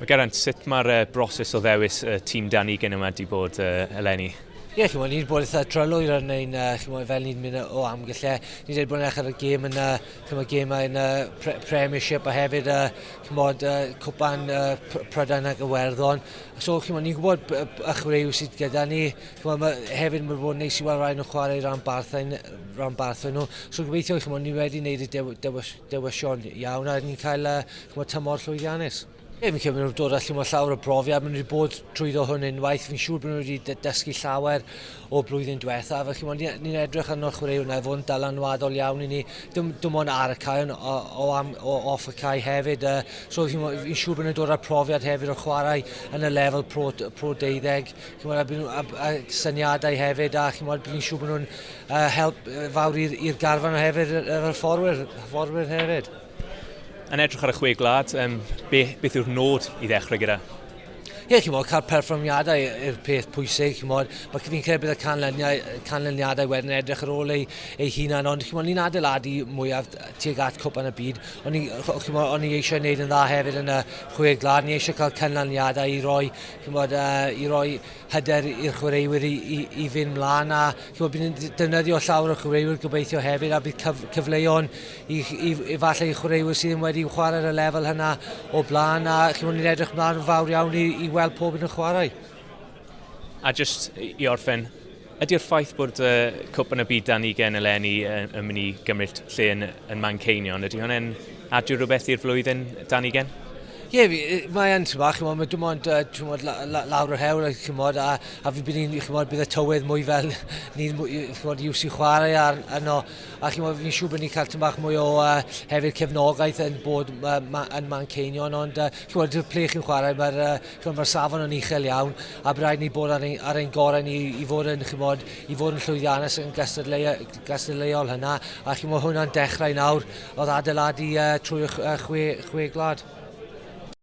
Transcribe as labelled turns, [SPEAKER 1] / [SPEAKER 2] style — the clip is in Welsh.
[SPEAKER 1] Geraint, sut mae'r broses o ddewis tîm Danigen yma wedi bod eleni?
[SPEAKER 2] Ie, chi'n ni'n bod eitha trylwyr yn ein, fel ni'n mynd o amgylle. Ni'n dweud bod yn eich ar y gêm yn Premiership a hefyd cwpan Prydain ac Iwerddon. So, ni'n gwybod y chwaraew sydd gyda ni. Hefyd mae'n bod yn neis i weld rhaid nhw chwarae ran barthau nhw. So, gobeithio ni wedi gwneud y dewision iawn a ni'n cael tymor llwyddiannus. Fi'n cymryd nhw'n dod allan o llawer o brofiad, maen nhw wedi bod trwyddo hwn unwaith, fi'n siŵr bod nhw wedi dysgu llawer o blwyddyn diwethaf, felly ni'n edrych arno'r chwaraew yna, fod yn dylanwadol iawn i ni, dim ond ar y cae, o off y cae hefyd, so fi'n siŵr bod nhw'n dod â'r profiad hefyd o chwarae yn y lefel pro 12, a syniadau hefyd, a fi'n siŵr bod nhw'n help fawr i'r garfan hefyd, yr fforwyr hefyd.
[SPEAKER 1] Yn edrych ar y chwe glad, beth yw'r nod i ddechrau gyda?
[SPEAKER 2] Ie, cael perfformiadau yw'r peth pwysig. Mae fi'n credu bydd y canlyniadau wedyn edrych ar ôl ei hunan, ond ni'n adeiladu mwyaf tuag at cwpan y byd. O'n i eisiau gwneud yn dda hefyd yn y chwe glad. Ni eisiau cael canlyniadau i roi hyder i'r chwaraewyr i fynd mlaen. A bydd ni'n defnyddio llawer o chwaraewyr gobeithio hefyd, a bydd cyfleon i falle i chwaraewyr sydd wedi chwarae ar y lefel hynna o blaen. A ni'n edrych mlaen yn fawr iawn i weld pob yn y chwarae.
[SPEAKER 1] A just i orffen, ydy'r ffaith bod cwpan y byd Danigen eleni yn mynd i gymryd lle yn Manceinion, ydy hwnna'n adio rhywbeth i'r flwyddyn Danigen?
[SPEAKER 2] Ie, mae yn tymach, mae dim ond lawr o'r hewl, a bydd y tywydd mwy fel ni'n iws i chwarae arno, a fi'n siŵr bod ni'n cael tymach mwy o hefyd cefnogaeth yn bod yn Manceinion, ond dy'r ple chi'n chwarae, mae'r safon yn uchel iawn, a bydd rhaid ni bod ar ein gorau ni i fod yn llwyddiannus yn gystadleuol hynna, a hwnna'n dechrau nawr, oedd adeiladu trwy'r chwe glad.